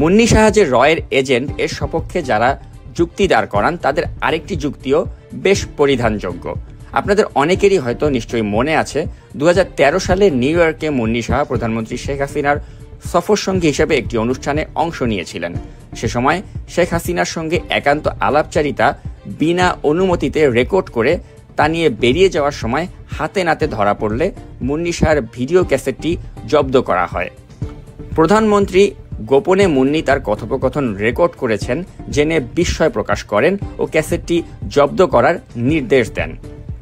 মুন্নী সাহা যে রয়ের এজেন্ট এর সপক্ষে যারা যুক্তি দাঁড় করান তাদের আরেকটি যুক্তিও বেশ পরিধানযোগ্য। আপনাদের অনেকেরই হয়তো নিশ্চয়ই মনে আছে 2013 সালে নিউ ইয়র্কে মুন্নী সাহা প্রধানমন্ত্রী শেখ হাসিনার সফর সঙ্গী হিসেবে একটি অনুষ্ঠানে অংশ নিয়েছিলেন। সে সময় শেখ হাসিনার সঙ্গে একান্ত আলাপচারিতা বিনা অনুমতিতে রেকর্ড করে তা নিয়ে বেরিয়ে যাওয়ার সময় হাতে নাতে ধরা পড়লে মুন্নী সাহার ভিডিও ক্যাসেটটি জব্দ করা হয়। প্রধানমন্ত্রী গোপনে মুন্নী তার কথোপকথন রেকর্ড করেছেন জেনে বিস্ময় প্রকাশ করেন ও ক্যাসেটটি জব্দ করার নির্দেশ দেন।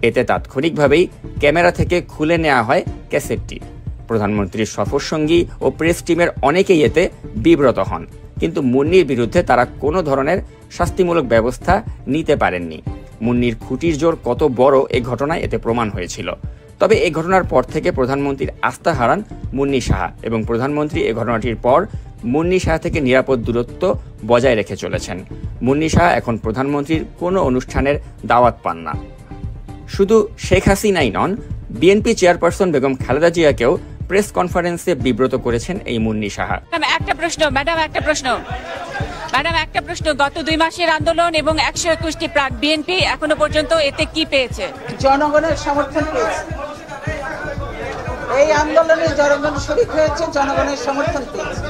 এতে তাৎক্ষণিকভাবেই ক্যামেরা থেকে খুলে নেওয়া হয় ক্যাসেটটি। প্রধানমন্ত্রীর সফরসঙ্গী ও প্রেস টিমের অনেকেই এতে বিব্রত হন, কিন্তু মুন্নীর বিরুদ্ধে তারা কোনো ধরনের শাস্তিমূলক ব্যবস্থা নিতে পারেননি। মুন্নীর খুঁটির জোর কত বড় এই ঘটনায় এতে প্রমাণ হয়েছিল। তবে এই ঘটনার পর থেকে প্রধানমন্ত্রীর আস্থা হারান মুন্নী সাহা এবং প্রধানমন্ত্রী এই ঘটনাটির পর মুন্নী সাহা থেকে নিরাপদ দূরত্ব বজায় রেখে চলেছেন। মুন্নী সাহা এখন প্রধানমন্ত্রীর কোনো অনুষ্ঠানের দাওয়াত পান না। শুধু শেখ হাসিনাই নন, বিএনপি চেয়ারপারসন বেগম খালেদা জিয়াকেও প্রেস কনফারেন্সে বিব্রত করেছেন এই মুন্নী সাহা। ম্যাডাম একটা প্রশ্ন, গত 2 মাসের আন্দোলন এবং 121টি প্রাক বিএনপি এখনো পর্যন্ত এতে কি পেয়েছে? জনগণের সমর্থন পেয়েছে। এই আন্দোলনে জনগণ শরীক হয়েছে, জনগণের সমর্থন পেয়েছে।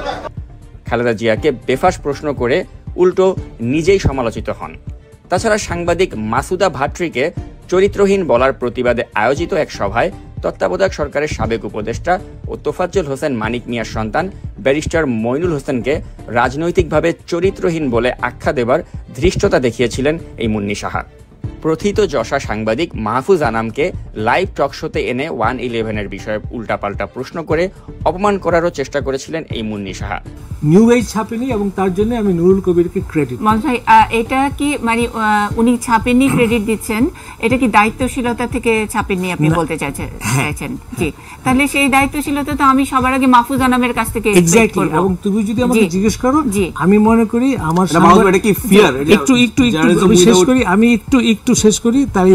খালেদা জিয়াকে বেফাস প্রশ্ন করে উল্টো নিজেই সমালোচিত হন। তাছাড়া সাংবাদিক মাসুদা ভাট্রিকে চরিত্রহীন বলার প্রতিবাদে আয়োজিত এক সভায় তত্ত্বাবধায়ক সরকারের সাবেক উপদেষ্টা ও তোফাজ্জল হোসেন মানিক মিয়ার সন্তান ব্যারিস্টার মইনুল হোসেনকে রাজনৈতিকভাবে চরিত্রহীন বলে আখ্যা দেবার ধৃষ্টতা দেখিয়েছিলেন এই মুন্নী সাহা। প্রথিত যশা সাংবাদিক মাহফুজ আনামকে লাইভ টক শোতে এনে 111-এর বিষয়ে উল্টাপাল্টা প্রশ্ন করে অপমান করারও চেষ্টা করেছিলেন এই মুন্নী সাহা। নিউ এজ ছাপেনি এবং তার জন্য আমি নুরুল কবিরকে ক্রেডিট। ভাই, এটা কি মানে উনি ছাপেননি ক্রেডিট দিচ্ছেন, এটা কি দায়িত্বশীলতা থেকে ছাপেননি আপনি বলতে চাইছেন? জি, তাহলে সেই দায়িত্বশীলতা তো আমি সবার আগে মাহফুজ আনামের কাছ থেকে এক্সপেক্ট করব। এবং তুমি যদি আমাকে জিজ্ঞেস করো, আমি মনে করি আমার একটু শেষ করি তাই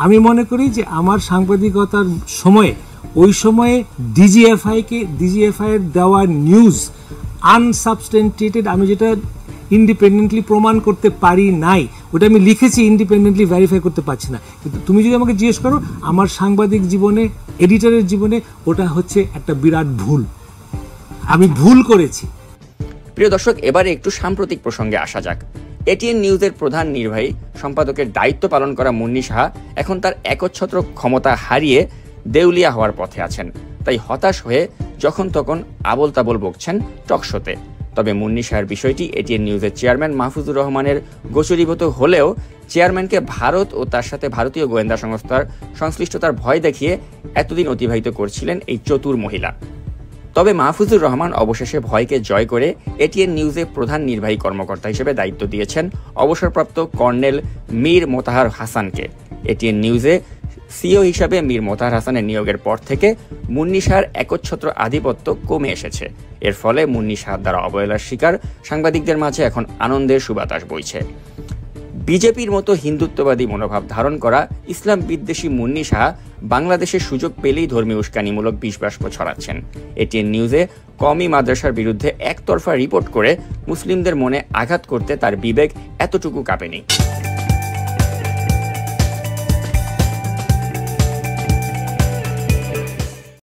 আমি মনে করি যে আমার সাংবাদিকতার সময়ে ওই সময়ে ডিজিএফআই এর দেওয়া নিউজ আনসাবস্টেন্টিয়েটেড, আমি যেটা ইন্ডিপেন্ডেন্টলি প্রমাণ করতে পারি নাই, ওটা আমি লিখেছি, ইন্ডিপেন্ডেন্টলি ভেরিফাই করতে পারছি না। কিন্তু তুমি যদি আমাকে জিজ্ঞেস করো আমার সাংবাদিক জীবনে, এডিটরের জীবনে ওটা হচ্ছে একটা বিরাট ভুল, আমি ভুল করেছি। প্রিয় দর্শক, এবারে একটু সাম্প্রতিক প্রসঙ্গে আসা যাক। এটিএন নিউজের প্রধান নির্বাহী সম্পাদকের দায়িত্ব পালন করা মুন্নী সাহা এখন তার একচ্ছত্র ক্ষমতা হারিয়ে দেউলিয়া হওয়ার পথে আছেন। তাই হতাশ হয়ে যখন তখন আবল তাবল বকছেন টকশোতে। তবে মুন্নী সাহার বিষয়টি এটিএন নিউজের চেয়ারম্যান মাহফুজুর রহমানের গোচরীভূত হলেও চেয়ারম্যানকে ভারত ও তার সাথে ভারতীয় গোয়েন্দা সংস্থার সংশ্লিষ্টতার ভয় দেখিয়ে এতদিন অতিবাহিত করছিলেন এই চতুর মহিলা। তবে মাহফুজুর রহমান অবশেষে ভয়কে জয় করে এটিএন নিউজে প্রধান নির্বাহী কর্মকর্তা হিসেবে দায়িত্ব দিয়েছেন অবসরপ্রাপ্ত কর্নেল মীর মোতাহার হাসানকে। এটিএন নিউজে সিও হিসাবে মীর মোতাহার হাসানের নিয়োগের পর থেকে মুন্নী সাহার একচ্ছত্র আধিপত্য কমে এসেছে। এর ফলে মুন্নী সাহার দ্বারা অবহেলার শিকার সাংবাদিকদের মাঝে এখন আনন্দের সুবাতাস বইছে। বিজেপির মতো হিন্দুত্ববাদী মনোভাব ধারণ করা ইসলাম বিদ্বেষী মুন্নী সাহা বাংলাদেশের সুযোগ পেলেই ধর্মীয় উস্কানিমূলক বিষবাষ্প ছড়াচ্ছেন। এটিএন নিউজে কওমি মাদ্রাসার বিরুদ্ধে একতরফা রিপোর্ট করে মুসলিমদের মনে আঘাত করতে তার বিবেক এতটুকু কাঁপেনি।